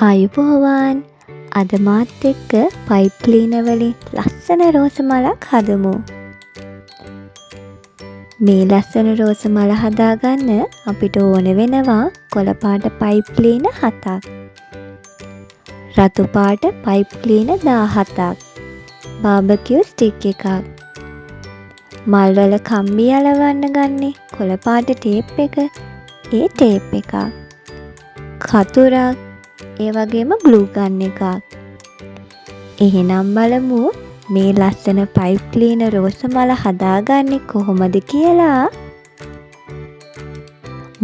ආයුබෝවන් අද මාත් එක්ක පයිප් ක්ලීනර් වලින් ලස්සන රෝස මලක් හදමු. මේ ලස්සන රෝස මල හදාගන්න අපිට ඕන වෙනවා කොළ පාට පයිප් ක්ලීනර් 7ක්. රතු පාට පයිප් ක්ලීනර් 17ක්. බාබකියු ස්ටික් එකක්. මල් වල කම්බි අලවන්න ගන්නේ කොළ පාට ටේප් එක. ඒ ටේප් එකක්. කතුරක් ඒ වගේම ග්ලූ ගන් එකක්. එහෙනම් බලමු මේ ලස්සන පයිප් ක්ලීනර් රෝස මල හදාගන්නේ කොහොමද කියලා.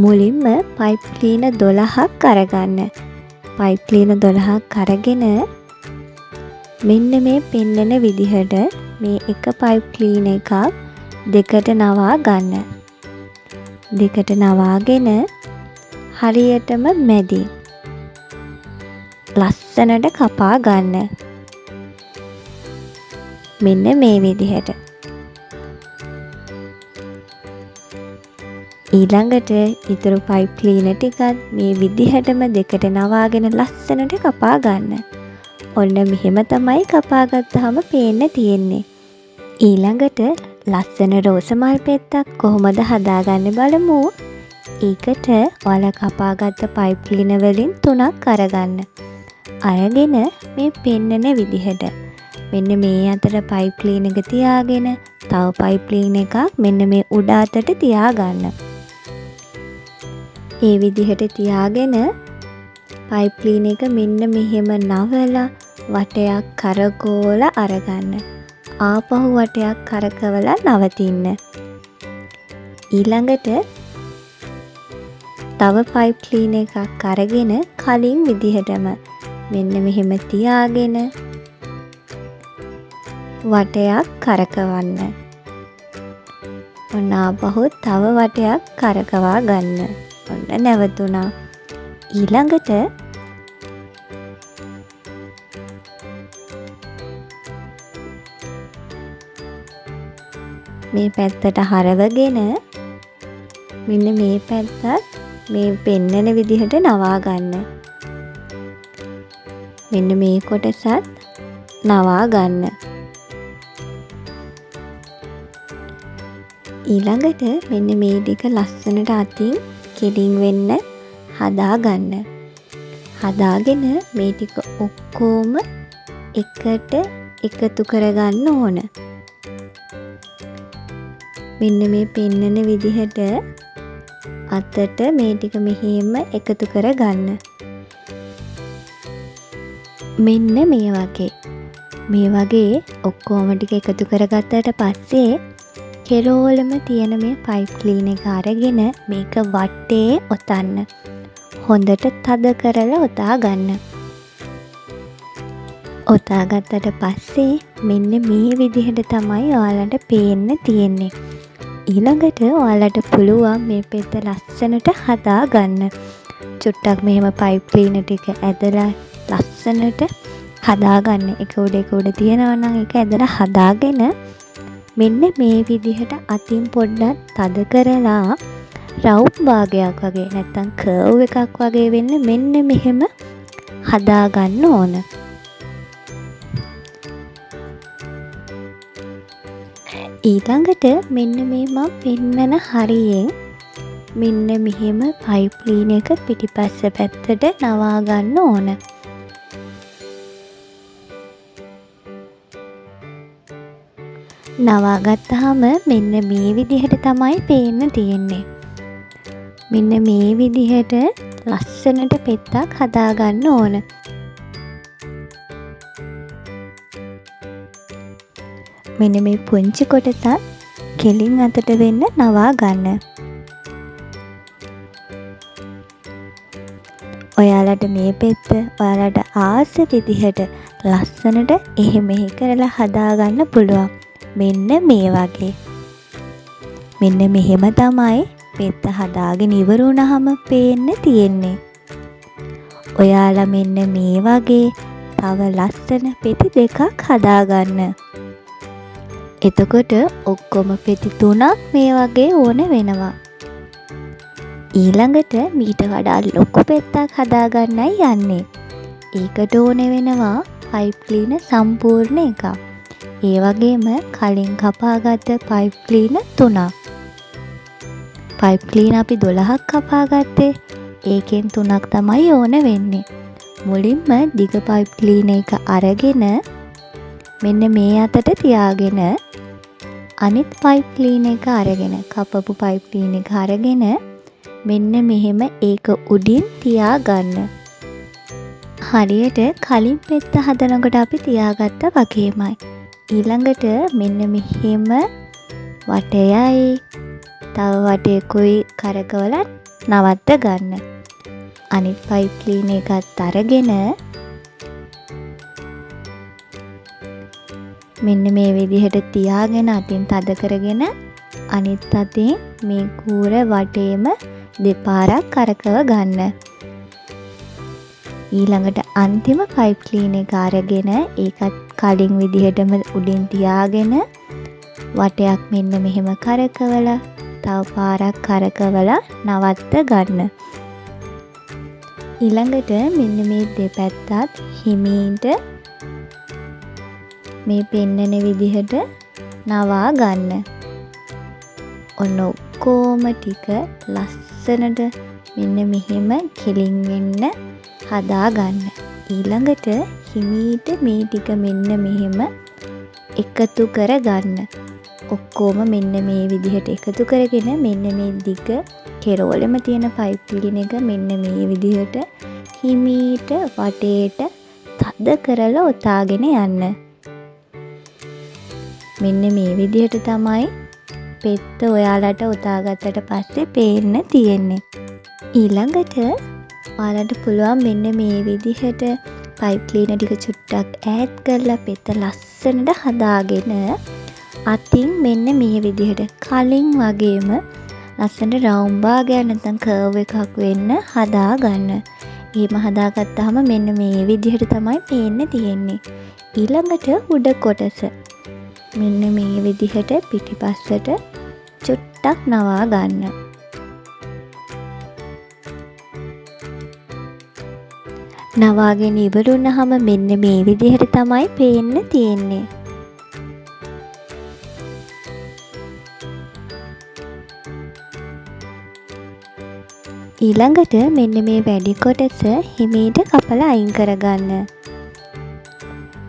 මුලින්ම පයිප් ක්ලීනර් 12ක් අරගන්න. පයිප් ක්ලීනර් 12ක් අරගෙන මෙන්න මේ පෙන්නන විදිහට මේ එක පයිප් ක්ලීනර් එකක් දෙකට නවා ගන්න. දෙකට නවාගෙන හරියටම මැදින් ලස්සනට කපා ගන්න. මෙන්න මේ විදිහට. ඊළඟට ඉතුරු පයිප් ක්ලීනර් ටිකත් මේ විදිහටම දෙකට නවාගෙන ලස්සනට කපා ගන්න. ඔන්න මෙහෙම තමයි කපා ගත්තාම පේන්න තියෙන්නේ. ඊළඟට ලස්සන රෝස මල් පෙත්තක් කොහොමද හදාගන්නේ බලමු. ඒකට ඔයාලා කපාගත්ත පයිප් ක්ලීනර් වලින් 3ක් අරගන්න. අරගෙන මේ පෙන්නන විදිහට මෙන්න මේ අතට පයිප් ක්ලීනර් එක තියාගෙන තව පයිප් ක්ලීනර් එකක් මෙන්න මේ උඩ අතට තියාගන්න. ඒ විදිහට තියාගෙන පයිප් ක්ලීනර් එක මෙන්න මෙහෙම නවලා වටයක් කරකවලා අරගන්න. ආපහු වටයක් කරකවලා නවතින්න. ඊළඟට තව පයිප් ක්ලීනර් එකක් අරගෙන කලින් විදිහටම මෙන්න මෙහෙම තියාගෙන වටයක් කරකවන්න. ඔන්න ආපහු තව වටයක් කරකවා ගන්න. ඔන්න නැවතුණා. ඊළඟට මේ පැත්තට හරවගෙන මෙන්න මේ පැත්තත් මේ පෙන්නන විදිහට නවා ගන්න. මෙන්න මේ කොටසත් නවා ගන්න. ඊළඟට මෙන්න මේ ටික ලස්සනට අතින් කෙලින් වෙන්න හදා ගන්න. හදාගෙන මේ ටික ඔක්කොම එකට එකතු කරගන්න ඕන. මෙන්න මේ පෙන්නන විදිහට අතට මේ ටික මෙහෙම එකතු කරගන්න. මෙන්න මේ වගේ. මේ වගේ ඔක්කොම ටික එකතු කරගත්තට පස්සේ කෙරෝලම තියෙන මේ පයිප් ක්ලීනර් එක අරගෙන මේක වටේ ඔතන්න. හොඳට තද කරලා ඔතා ගන්න. ඔතා ගත්තට පස්සේ මෙන්න මේ විදිහට තමයි ඔයාලට පේන්න තියෙන්නේ. ඊළඟට ඔයාලට පුළුවන් මේ පෙත්ත ලස්සනට හදා ගන්න. චුට්ටක් මෙහෙම පයිප් ක්ලීනර් ටික ඇදලා ලස්සනට හදා ගන්න. එක උඩ තියනවා නම් ඒක ඇදලා හදාගෙන මෙන්න මේ විදිහට අතින් පොඩ්ඩක් තද කරලා රවුම් භාගයක් වගේ නැත්තම් කර්ව් එකක් වගේ වෙන්න මෙන්න මෙහෙම හදා ගන්න ඕන. ඊළඟට මෙන්න මේ මම පෙන්නන හරියෙන් මෙන්න මෙහෙම පයිප් ක්ලීනර් එක පිටිපස්ස පැත්තට නවා ගන්න ඕන. නවා ගත්තාම මෙන්න මේ විදිහට තමයි පේන්න තියෙන්නේ. මෙන්න මේ විදිහට ලස්සනට පෙත්තක් හදා ගන්න ඕන. මෙන්න මේ පුංචි කොටසත් කෙලින් අතට වෙන්න නවා ගන්න. ඔයාලට මේ පෙත්ත ඔයාලට ආස විදිහට ලස්සනට එහෙ මෙහෙ කරලා හදා ගන්න පුළුවන්. මෙන්න මේ වගේ. මෙන්න මෙහෙම තමයි පෙත්ත හදාගෙන ඉවර වුණාම පේන්න තියෙන්නේ. ඔයාලා මෙන්න මේ වගේ තව ලස්සන පෙති දෙකක් හදාගන්න. එතකොට ඔක්කොම පෙති 3ක් මේ වගේ ඕන වෙනවා. ඊළඟට මීට වඩා ලොකු පෙත්තක් හදාගන්නයි යන්නේ. ඒකට ඕන වෙනවා පයිප් ක්ලීනර් සම්පූර්ණ එකක්. ඒ වගේම කලින් කපාගත්ත පයිප් ක්ලීනර් 3ක්. පයිප් ක්ලීනර් අපි 12ක් කපාගත්තේ. ඒකෙන් 3ක් තමයි ඕන වෙන්නේ. මුලින්ම දිග පයිප් ක්ලීනර් එක අරගෙන මෙන්න මේ අතට තියාගෙන අනිත් පයිප් ක්ලීනර් එක අරගෙන කපපු පයිප් ක්ලීනර් එක අරගෙන මෙන්න මෙහෙම ඒක උඩින් තියාගන්න. හරියට කලින් පෙත්ත හදනකොට අපි තියාගත්තා වගේමයි. ඊළඟට මෙන්න මෙහෙම වටයයි තව වටයකුයි කරකවලා නවත්ත ගන්න. අනිත් පයිප් ක්ලීනර් එකත් අරගෙන මෙන්න මේ විදිහට තියාගෙන අතින් තද කරගෙන අනිත් අතින් මේ කූර වටේම දෙපාරක් කරකව ගන්න. ඊළඟට අන්තිම පයිප් ක්ලීනර් එක අරගෙන ඒකත් කලින් විදිහටම උඩින් තියාගෙන වටයක් මෙන්න මෙහෙම කරකවලා තව පාරක් කරකවලා නවත්ත ගන්න. ඊළඟට මෙන්න මේ දෙපැත්තත් හිමීට මේ පෙන්නන විදිහට නවා ගන්න. ඔන්න ඔක්කොම ටික ලස්සනට මෙන්න මෙහෙම කෙලින් වෙන්න හදා ගන්න. ඊළඟට හිමීට මේ ටික මෙන්න මෙහෙම එකතු කර ගන්න. ඔක්කොම මෙන්න මේ විදිහට එකතු කරගෙන මෙන්න මේ දිග කෙරෝලෙම තියෙන පයිප් ක්ලීනර් එක මෙන්න මේ විදිහට හිමීට වටේට තද කරලා ඔතාගෙන යන්න. මෙන්න මේ විදිහට තමයි පෙත්ත ඔයාලට ඔතාගත්තට පස්සේ පේන්න තියෙන්නේ. ඊළඟට ඔයාලට පුළුවන් මෙන්න මේ විදිහට පයිප් ක්ලීනර් ටික චුට්ටක් ඈඩ් කරලා පෙත්ත ලස්සනට හදාගෙන අතින් මෙන්න මේ විදිහට කලින් වගේම ලස්සනට රවුම් භාගයක් නැත්නම් කර්ව් එකක් වෙන්න හදා ගන්න. එහෙම හදාගත්තාම මෙන්න මේ විදිහට තමයි පේන්න තියෙන්නේ. ඊළඟට උඩ කොටස මෙන්න මේ විදිහට පිටිපස්සට චුට්ටක් නවා ගන්න. නවාගෙන ඉවරුනහම මෙන්න මේ විදිහට තමයි පේන්න තියෙන්නේ. ඊළඟට මෙන්න මේ වැඩි කොටස හිමීට කපලා අයින් කරගන්න.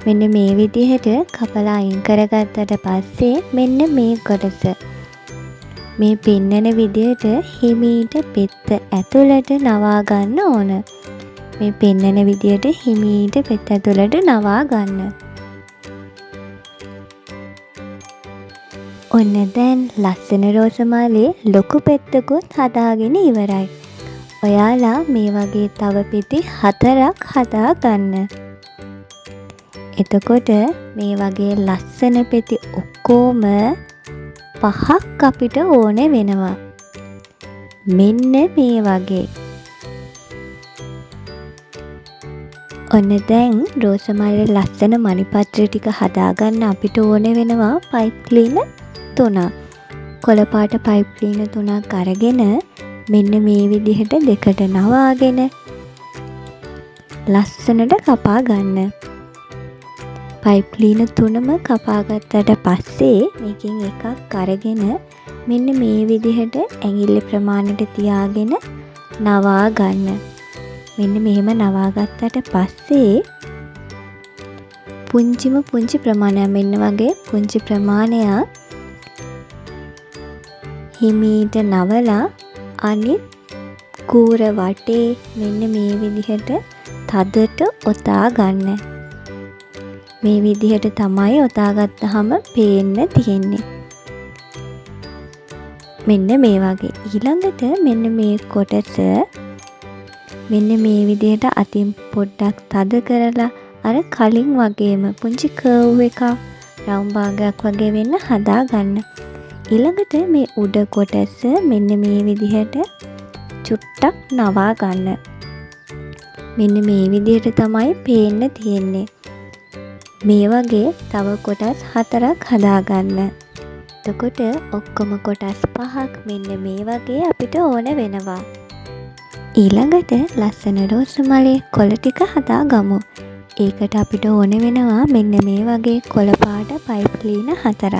මෙන්න මේ විදිහට කපලා අයින් කරගත්තට පස්සේ මෙන්න මේ කොටස මේ පෙන්නන විදිහට හිමීට පෙත්ත ඇතුළට නවා ගන්න ඕන. මේ පෙන්නන විදිහට හිමීට පෙත්ත ඇතුළට නවා ගන්න. ඔන්න දැන් ලස්සන රෝසමාලේ ලොකු පෙත්තකුත් හදාගෙන ඉවරයි. ඔයාලා මේ වගේ තව පෙති 4ක් හදා ගන්න. එතකොට මේ වගේ ලස්සන පෙති ඔක්කොම 5ක් අපිට ඕනේ වෙනවා. මෙන්න මේ වගේ. ඔන්න දැන් රෝසමල්ලේ ලස්සන මණිපත්‍ර ටික හදාගන්න අපිට ඕනේ වෙනවා පයිප් ක්ලීනර් 3ක්. කොළ පාට පයිප් ක්ලීනර් 3ක් අරගෙන මෙන්න මේ විදිහට දෙකට නවාගෙන ලස්සනට කපා ගන්න. පයිප් ක්ලීනර් 3ම කපාගත්තට පස්සේ මේකෙන් එකක් අරගෙන මෙන්න මේ විදිහට ඇඟිල්ල ප්‍රමාණයට තියාගෙන නවා ගන්න. මෙන්න මෙහෙම නවා ගත්තට පස්සේ පුංචිම පුංචි ප්‍රමාණයක් මෙන්න වගේ පුංචි ප්‍රමාණයක් හිමීට නවලා අනිත් කූර වටේ මෙන්න මේ විදිහට තදට ඔතා ගන්න. මේ විදිහට තමයි ඔතාගත්තාම පේන්න තියෙන්නේ. මෙන්න මේ වගේ. ඊළඟට මෙන්න මේ කොටස මෙන්න මේ විදිහට අතින් පොඩ්ඩක් තද කරලා අර කලින් වගේම පුංචි කර්ව් එකක් රවුම් භාගයක් වගේ වෙන්න හදා ගන්න. ඊළඟට මේ උඩ කොටස මෙන්න මේ විදිහට චුට්ටක් නවා ගන්න. මෙන්න මේ විදිහට තමයි පේන්න තියෙන්නේ. මේ වගේ තව කොටස් 4ක් හදා ගන්න. එතකොට ඔක්කොම කොටස් 5ක් මෙන්න මේ වගේ අපිට ඕන වෙනවා. ඊළඟට ලස්සන රෝස මලේ කොළ ටික හදා ගමු. ඒකට අපිට ඕන වෙනවා මෙන්න මේ වගේ කොළ පාට පයිප් ක්ලීනර් 4ක්.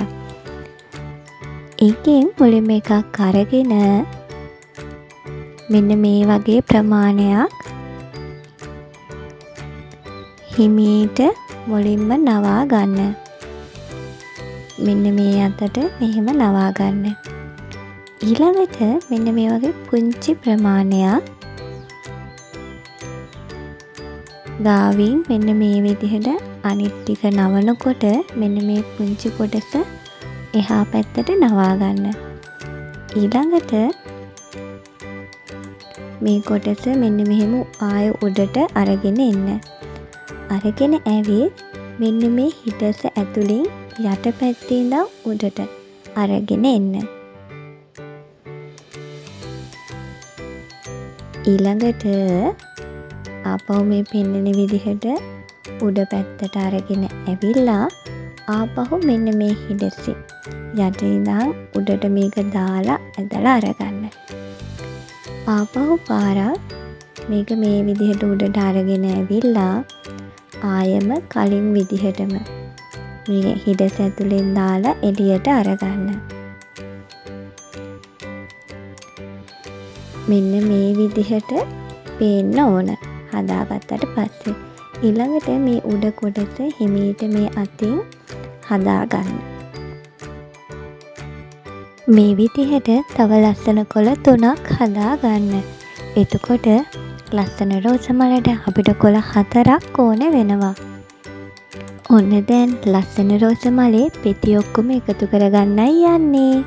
ඒකෙන් මුලින්ම එකක් අරගෙන මෙන්න මේ වගේ ප්‍රමාණයක් හිමීට මුලින්ම නවා ගන්න. මෙන්න මේ අතට මෙහෙම නවා ගන්න. ඊළඟට මෙන්න මේ වගේ පුංචි ප්‍රමාණයක් ගාවින් මෙන්න මේ විදිහට අනිත් ටික නවනකොට මෙන්න මේ පුංචි කොටස එහා පැත්තට නවා ගන්න. ඊළඟට මේ කොටස මෙන්න මෙහෙම ආය උඩට අරගෙන එන්න. අරගෙන ඇවිත් මෙන්න මේ හිටස ඇතුලින් යට පැත්තේ ඉඳන් උඩට අරගෙන එන්න. ඊළඟට ආපහු මේ පෙන්නන විදිහට උඩ පැත්තට අරගෙන ඇවිල්ලා ආපහු මෙන්න මේ හිඩැසි යට ඉඳන් උඩට මේක දාලා ඇදලා අරගන්න. ආපහු පාරක් මේක මේ විදිහට උඩට අරගෙන ඇවිල්ලා ආයෙම කලින් විදිහටම මේ හිඩැස ඇතුලෙන් දාලා එළියට අරගන්න. මෙන්න මේ විදිහට පේන්න ඕන. හදාගත්තට පස්සේ ඊළඟට මේ උඩ කොටස හිමීට මේ අතින් හදාගන්න. මේ විදිහට තව ලස්සන කොළ 3ක් හදාගන්න. එතකොට ලස්සන රෝස මලට අපිට කොළ 4ක් ඕන වෙනවා. ඔන්න දැන් ලස්සන රෝස මලේ පෙති ඔක්කොම එකතු කරගන්නයි යන්නේ.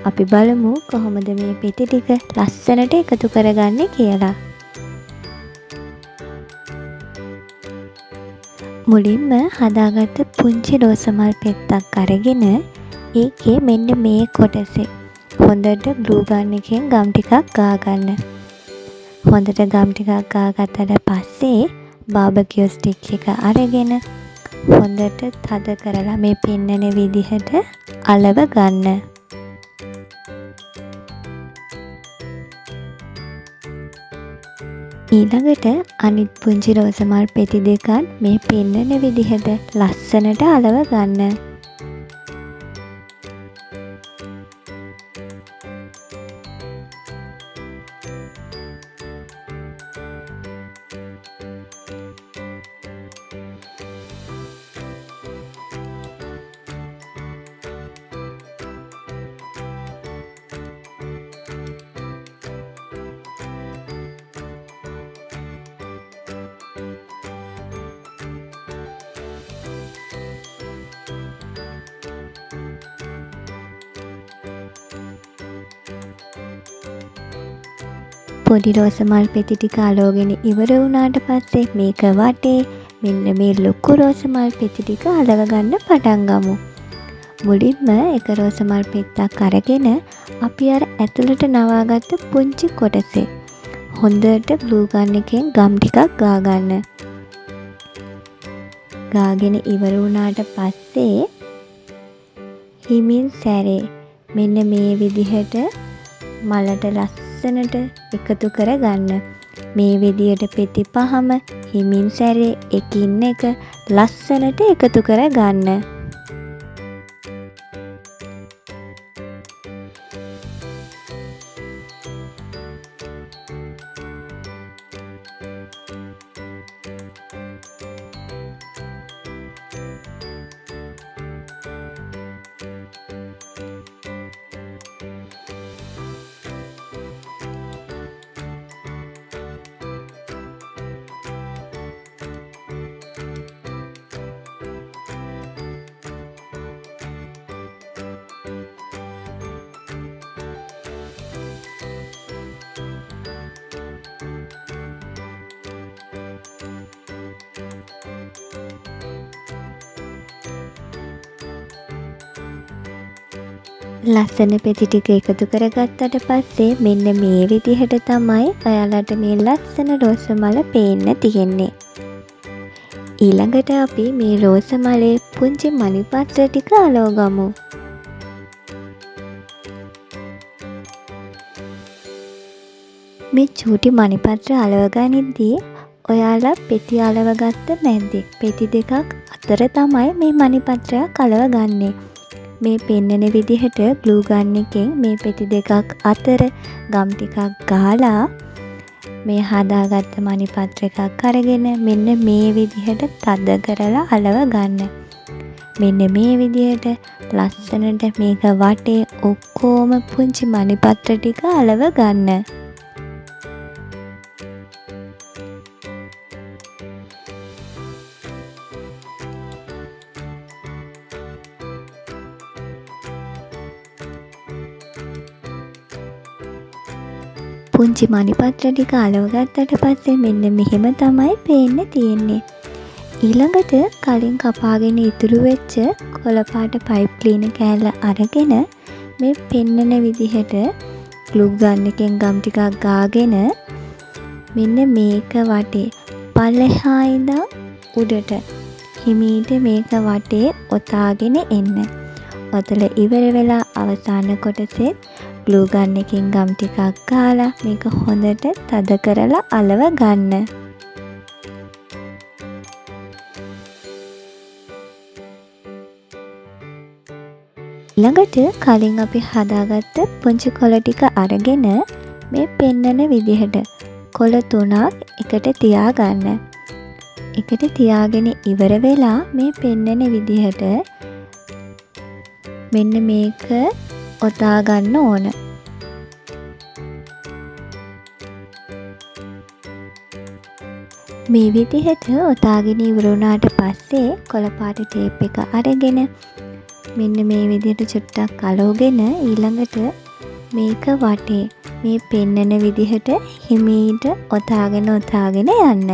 අපි බලමු කොහොමද මේ පෙති ටික ලස්සනට එකතු කරගන්නේ කියලා. මුලින්ම හදාගත්ත පුංචි රෝස මල් පෙත්තක් අරගෙන ඒකේ මෙන්න මේ කොටසේ හොඳට ග්ලූ ගන් එකෙන් ගම් ටිකක් ගා ගන්න. හොඳට ගම් ටිකක් ගාගත්තට පස්සේ බාබකියු ස්ටික් එක අරගෙන හොඳට තද කරලා මේ පෙන්නන විදිහට අලව ගන්න. ඊළඟට අනිත් පුංචි රෝස මල් පෙති දෙකත් මේ පෙන්නන විදිහට ලස්සනට අලව ගන්න. පොඩි රෝස මල් පෙති ටික අලවගෙන ඉවර වුණාට පස්සේ මේක වටේ මෙන්න මේ ලොකු රෝස මල් පෙති ටික අලව ගන්න පටන් ගමු. මුලින්ම එක රෝස මල් පෙත්තක් අරගෙන අපි අර ඇතුළට නවාගත්ත පුංචි කොටසේ හොඳට ග්ලූ ගන් එකෙන් ගම් ටිකක් ගා ගන්න. ගාගෙන ඉවර වුණාට පස්සේ හිමින් සැරේ මෙන්න මේ විදිහට මලට ලස්සනට එකතු කරගන්න. මේ විදියට පෙති පහම හිමින් සැරේ එකින් එක ලස්සනට එකතු කරගන්න. ලස්සන පෙති ටික එකතු කරගත්තට පස්සේ මෙන්න මේ විදිහට තමයි ඔයාලට මේ ලස්සන රෝස මල පේන්න තියෙන්නේ. ඊළඟට අපි මේ රෝස මලේ පුංචි මණි පත්‍ර ටික අලව ගමු. මේ චූටි මණිපත්‍ර අලව ගනිද්දී ඔයාලා පෙති අලව ගත්ත මැද්දේ පෙති දෙකක් අතර තමයි මේ මණිපත්‍රයක් අලව ගන්නේ. මේ පෙන්නන විදිහට ග්ලූ ගන් එකෙන් මේ පෙති දෙකක් අතර ගම් ටිකක් ගාලා මේ හදාගත්ත මණිපත්‍ර එකක් අරගෙන මෙන්න මේ විදිහට තද කරලා අලව ගන්න. මෙන්න මේ විදිහට ලස්සනට මේක වටේ ඔක්කොම පුංචි මණිපත්‍ර ටික අලව ගන්න. පුංචි මණිපත්‍ර ටික අලව ගත්තට පස්සේ මෙන්න මෙහෙම තමයි පේන්න තියෙන්නේ. ඊළඟට කලින් කපාගෙන ඉතුරු වෙච්ච කොළ පාට පයිප් ක්ලීනර් කෑල්ල අරගෙන මේ පෙන්නන විදිහට ග්ලූ ගන් එකෙන් ගම් ටිකක් ගාගෙන මෙන්න මේක වටේ පල්ලෙහා ඉඳන් උඩට හිමීට මේක වටේ ඔතාගෙන එන්න. ඔතල ඉවර වෙලා අවසාන කොටසේ ග්ලූ ගන් එකෙන් ගම් ටිකක් ගාලා මේක හොඳට තද කරලා අලව ගන්න. ඊළඟට කලින් අපි හදාගත්ත පුංචි කොළ ටික අරගෙන මේ පෙන්නන විදිහට කොළ 3ක් එකට තියාගන්න. එකට තියාගෙන ඉවර වෙලා මේ පෙන්නන විදිහට මෙන්න මේක ඔතා ගන්න ඕන. මේ විදිහට ඔතාගෙන ඉවර වුණාට පස්සේ කොළ පාට ටේප් එක අරගෙන මෙන්න මේ විදිහට චුට්ටක් අලවගෙන ඊළඟට මේක වටේ මේ පෙන්නන විදිහට හිමීට ඔතාගෙන යන්න.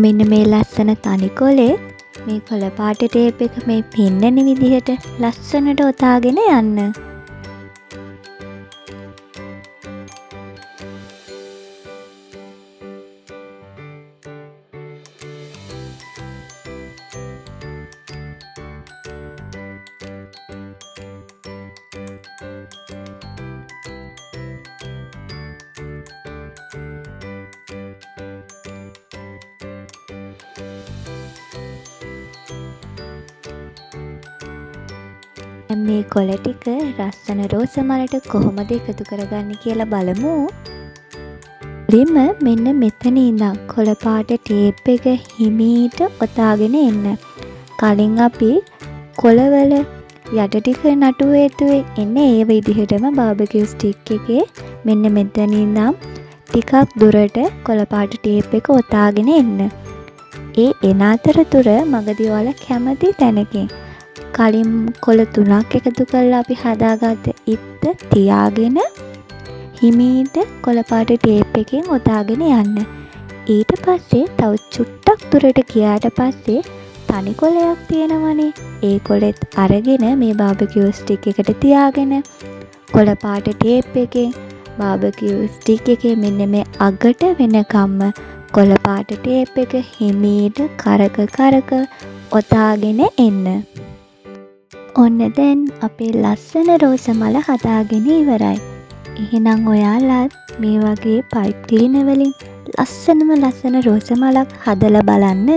මෙන්න මේ ලස්සන තනි කොලේ මේ කොළ පාට ටේප් එක මේ පෙන්නන විදිහට ලස්සනට ඔතාගෙන යන්න. මේ කොළ ටික රස්සන රෝස මලට කොහොමද එකතු කරගන්නේ කියලා බලමු. මුලින්ම මෙන්න මෙතන ඉඳන් කොළ පාට ටේප් එක හිමීට ඔතාගෙන එන්න. කලින් අපි කොළවල යට ටික නටුවේ ඇතුවේ එන්නේ ඒ විදිහටම බාබකියු ස්ටික් එකේ මෙන්න මෙතන ඉඳන් ටිකක් දුරට කොළ පාට ටේප් එක ඔතාගෙන එන්න. ඒ එන අතරතුර මගදී ඔයාලා කැමති තැනකින් කලින් කොළ 3ක් එකතු කරලා අපි හදාගත්ත ඉත්ත තියාගෙන හිමීට කොළ පාට ටේප් එකෙන් ඔතාගෙන යන්න. ඊට පස්සේ තව චුට්ටක් දුරට ගියාට පස්සේ තනි කොළයක් තියෙනවනේ. ඒ කොළෙත් අරගෙන මේ බාබකියු ස්ටික් එකට තියාගෙන කොළ පාට ටේප් එකෙන් බාබකියු ස්ටික් එකේ මෙන්න මේ අගට වෙනකම්ම කොළ පාට ටේප් එක හිමීට කරක ඔතාගෙන එන්න. ඔන්න දැන් අපේ ලස්සන රෝස මල හදාගෙන ඉවරයි. එහෙනම් ඔයාලත් මේ වගේ පයිප් ක්ලීනර් වලින් ලස්සන රෝස මලක් හදලා බලන්න.